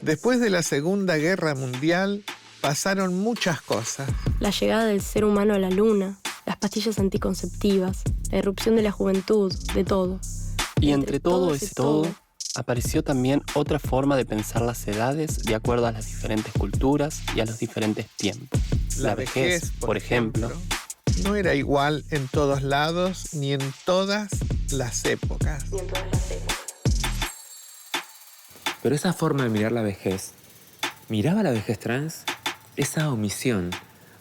Después de la Segunda Guerra Mundial, pasaron muchas cosas. La llegada del ser humano a la luna, las pastillas anticonceptivas, la irrupción de la juventud, de todo. Y entre todo ese todo, apareció también otra forma de pensar las edades de acuerdo a las diferentes culturas y a los diferentes tiempos. La vejez, por ejemplo, no era igual en todos lados ni en todas las épocas. Pero esa forma de mirar la vejez, ¿miraba la vejez trans? Esa omisión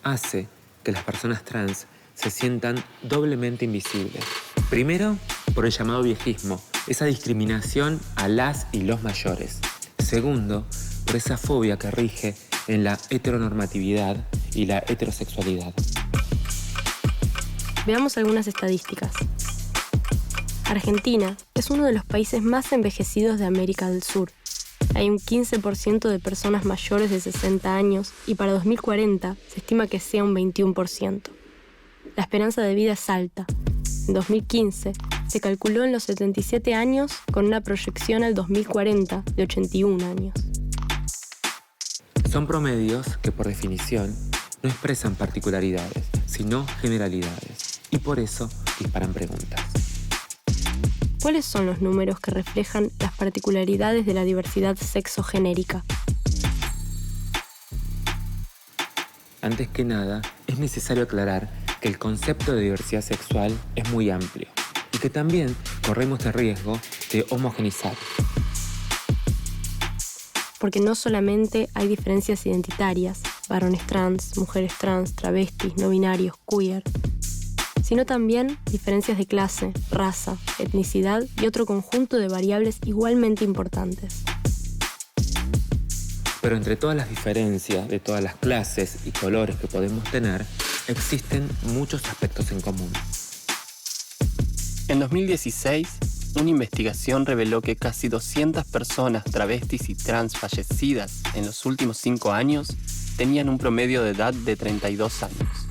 hace que las personas trans se sientan doblemente invisibles. Primero, por el llamado viejismo, esa discriminación a las y los mayores. Segundo, por esa fobia que rige en la heteronormatividad y la heterosexualidad. Veamos algunas estadísticas. Argentina es uno de los países más envejecidos de América del Sur. Hay un 15% de personas mayores de 60 años y para 2040 se estima que sea un 21%. La esperanza de vida es alta. En 2015 se calculó en los 77 años con una proyección al 2040 de 81 años. Son promedios que por definición no expresan particularidades, sino generalidades, y por eso disparan preguntas. ¿Cuáles son los números que reflejan las particularidades de la diversidad sexogenérica? Antes que nada, es necesario aclarar que el concepto de diversidad sexual es muy amplio y que también corremos el riesgo de homogeneizar. Porque no solamente hay diferencias identitarias, varones trans, mujeres trans, travestis, no binarios, queer, sino también diferencias de clase, raza, etnicidad y otro conjunto de variables igualmente importantes. Pero entre todas las diferencias de todas las clases y colores que podemos tener, existen muchos aspectos en común. En 2016, una investigación reveló que casi 200 personas travestis y trans fallecidas en los últimos 5 años tenían un promedio de edad de 32 años.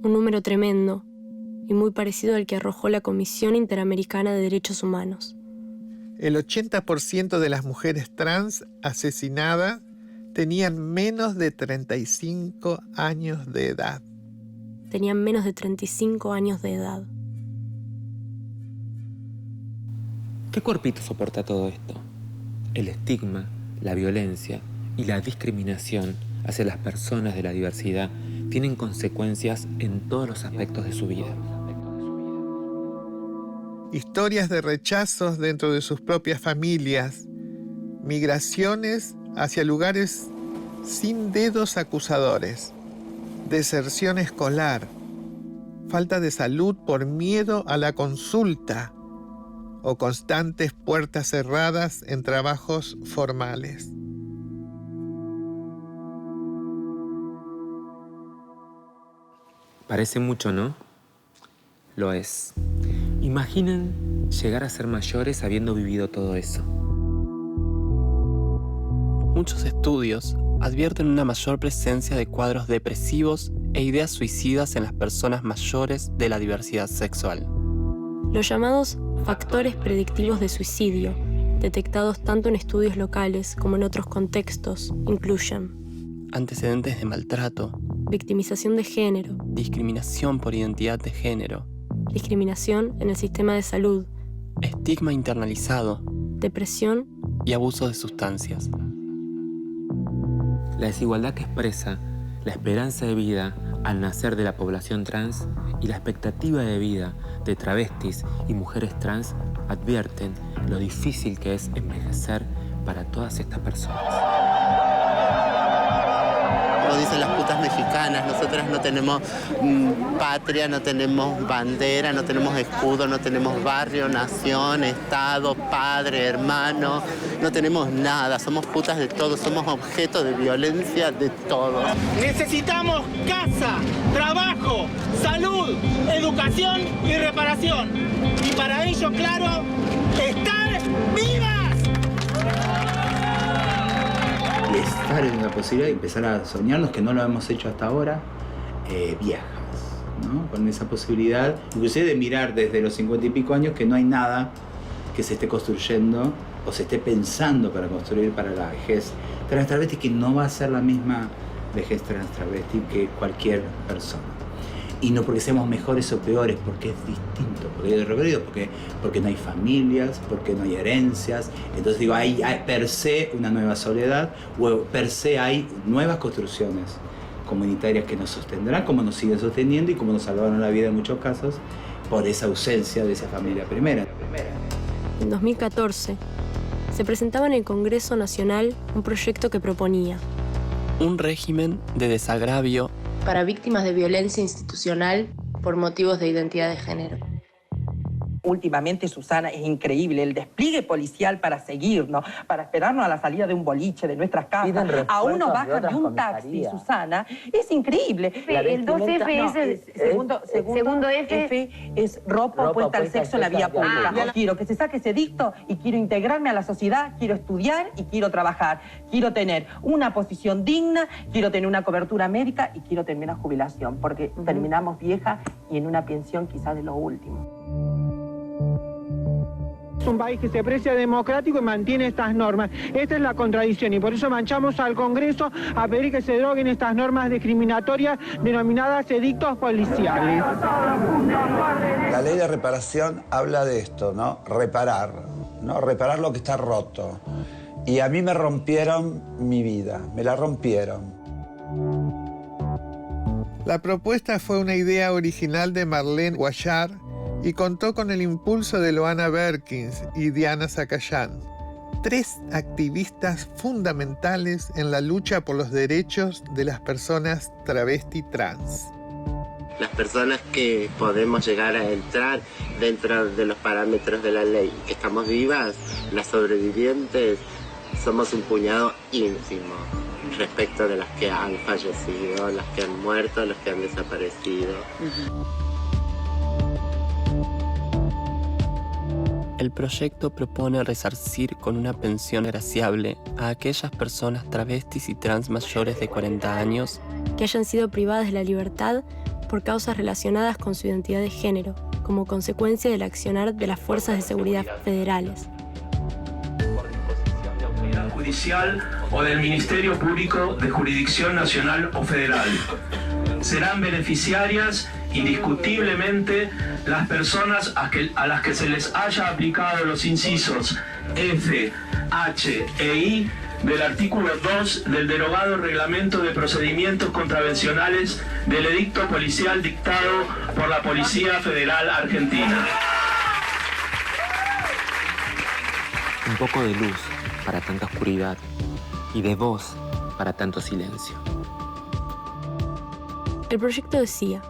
Un número tremendo y muy parecido al que arrojó la Comisión Interamericana de Derechos Humanos. El 80% de las mujeres trans asesinadas tenían menos de 35 años de edad. Tenían menos de 35 años de edad. ¿Qué cuerpito soporta todo esto? El estigma, la violencia y la discriminación hacia las personas de la diversidad tienen consecuencias en todos los aspectos de su vida. Historias de rechazos dentro de sus propias familias, migraciones hacia lugares sin dedos acusadores, deserción escolar, falta de salud por miedo a la consulta o constantes puertas cerradas en trabajos formales. Parece mucho, ¿no? Lo es. Imaginen llegar a ser mayores habiendo vivido todo eso. Muchos estudios advierten una mayor presencia de cuadros depresivos e ideas suicidas en las personas mayores de la diversidad sexual. Los llamados factores predictivos de suicidio, detectados tanto en estudios locales como en otros contextos, incluyen antecedentes de maltrato, victimización de género, discriminación por identidad de género, discriminación en el sistema de salud, estigma internalizado, depresión y abuso de sustancias. La desigualdad que expresa la esperanza de vida al nacer de la población trans y la expectativa de vida de travestis y mujeres trans advierten lo difícil que es envejecer para todas estas personas. Como dicen las putas mexicanas, nosotras no tenemos patria, no tenemos bandera, no tenemos escudo, no tenemos barrio, nación, estado, padre, hermano, no tenemos nada, somos putas de todo, somos objeto de violencia de todo. Necesitamos casa, trabajo, salud, educación y reparación. Y para ello, claro, estar vivas. Estar en la posibilidad de empezar a soñarnos, que no lo hemos hecho hasta ahora, viejas. ¿no? Con esa posibilidad, inclusive de mirar desde los 50 y pico años que no hay nada que se esté construyendo o se esté pensando para construir para la vejez trans-travesti, que no va a ser la misma vejez trans-travesti que cualquier persona. Y no porque seamos mejores o peores, porque es distinto, porque no hay familias, porque no hay herencias. Entonces digo, hay per se una nueva soledad, o per se hay nuevas construcciones comunitarias que nos sostendrán, como nos siguen sosteniendo y como nos salvaron la vida en muchos casos por esa ausencia de esa familia primera. En 2014, se presentaba en el Congreso Nacional un proyecto que proponía un régimen de desagravio para víctimas de violencia institucional por motivos de identidad de género. Últimamente, Susana, es increíble el despliegue policial para seguirnos, para esperarnos a la salida de un boliche de nuestras casas. A uno baja de un taxi, Susana. Es increíble. El 2F es segundo F es ropa opuesta al sexo en la vía pública. Quiero que se saque ese dicto y quiero integrarme a la sociedad, quiero estudiar y quiero trabajar. Quiero tener una posición digna, quiero tener una cobertura médica y quiero tener una jubilación, porque terminamos viejas y en una pensión quizás de lo último. Es un país que se aprecia democrático y mantiene estas normas. Esta es la contradicción y por eso manchamos al Congreso a pedir que se deroguen estas normas discriminatorias denominadas edictos policiales. La ley de reparación habla de esto, ¿no? Reparar lo que está roto. Y a mí me rompieron mi vida, me la rompieron. La propuesta fue una idea original de Marlene Guayar y contó con el impulso de Loana Berkins y Diana Zacayán, 3 activistas fundamentales en la lucha por los derechos de las personas travesti trans. Las personas que podemos llegar a entrar dentro de los parámetros de la ley, que estamos vivas, las sobrevivientes, somos un puñado ínfimo respecto de las que han fallecido, las que han muerto, las que han desaparecido. El proyecto propone resarcir con una pensión agraciable a aquellas personas travestis y trans mayores de 40 años que hayan sido privadas de la libertad por causas relacionadas con su identidad de género, como consecuencia del accionar de las fuerzas de seguridad federales. Judicial o del Ministerio Público de Jurisdicción Nacional o Federal. Serán beneficiarias indiscutiblemente las personas a las que se les haya aplicado los incisos F, H e I del artículo 2 del derogado Reglamento de Procedimientos Contravencionales del edicto policial dictado por la Policía Federal Argentina. Un poco de luz para tanta oscuridad y de voz para tanto silencio. El proyecto decía: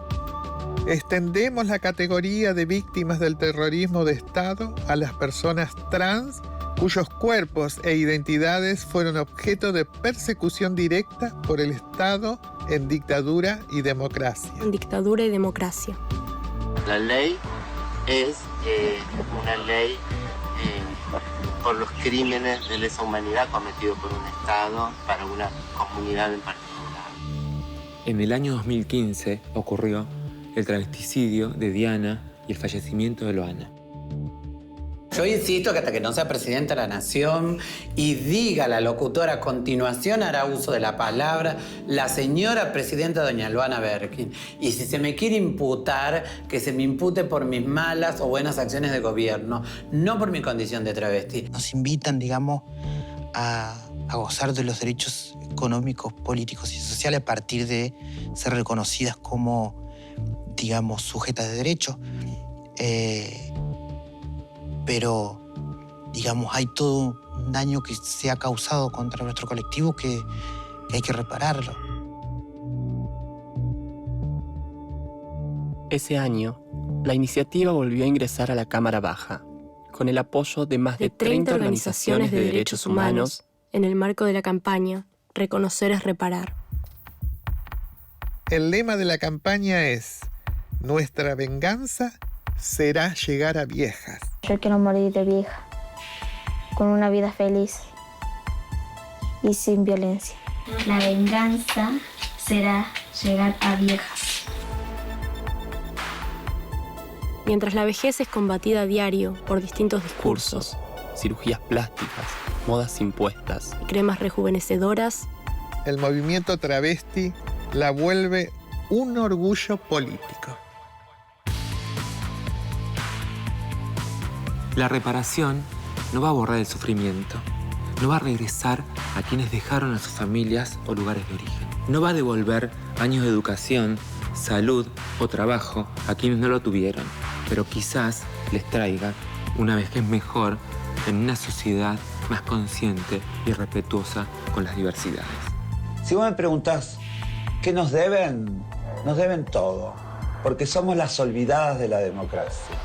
extendemos la categoría de víctimas del terrorismo de Estado a las personas trans cuyos cuerpos e identidades fueron objeto de persecución directa por el Estado en dictadura y democracia. En dictadura y democracia. La ley es una ley por los crímenes de lesa humanidad cometidos por un Estado para una comunidad en particular. En el año 2015 ocurrió el travesticidio de Diana y el fallecimiento de Loana. Yo insisto que hasta que no sea presidenta de la Nación y diga la locutora a continuación, hará uso de la palabra la señora presidenta doña Loana Berkins. Y si se me quiere imputar, que se me impute por mis malas o buenas acciones de gobierno, no por mi condición de travesti. Nos invitan, digamos, a gozar de los derechos económicos, políticos y sociales a partir de ser reconocidas como, digamos, sujetas de derecho. Pero, digamos, hay todo un daño que se ha causado contra nuestro colectivo que hay que repararlo. Ese año, la iniciativa volvió a ingresar a la Cámara Baja, con el apoyo de más de 30 organizaciones de derechos humanos, en el marco de la campaña Reconocer es reparar. El lema de la campaña es: nuestra venganza será llegar a viejas. Yo quiero morir de vieja, con una vida feliz y sin violencia. La venganza será llegar a viejas. Mientras la vejez es combatida a diario por distintos discursos, cirugías plásticas, modas impuestas y cremas rejuvenecedoras, el movimiento travesti la vuelve un orgullo político. La reparación no va a borrar el sufrimiento, no va a regresar a quienes dejaron a sus familias o lugares de origen. No va a devolver años de educación, salud o trabajo a quienes no lo tuvieron, pero quizás les traiga una vejez mejor en una sociedad más consciente y respetuosa con las diversidades. Si vos me preguntás, ¿qué nos deben? Nos deben todo, porque somos las olvidadas de la democracia.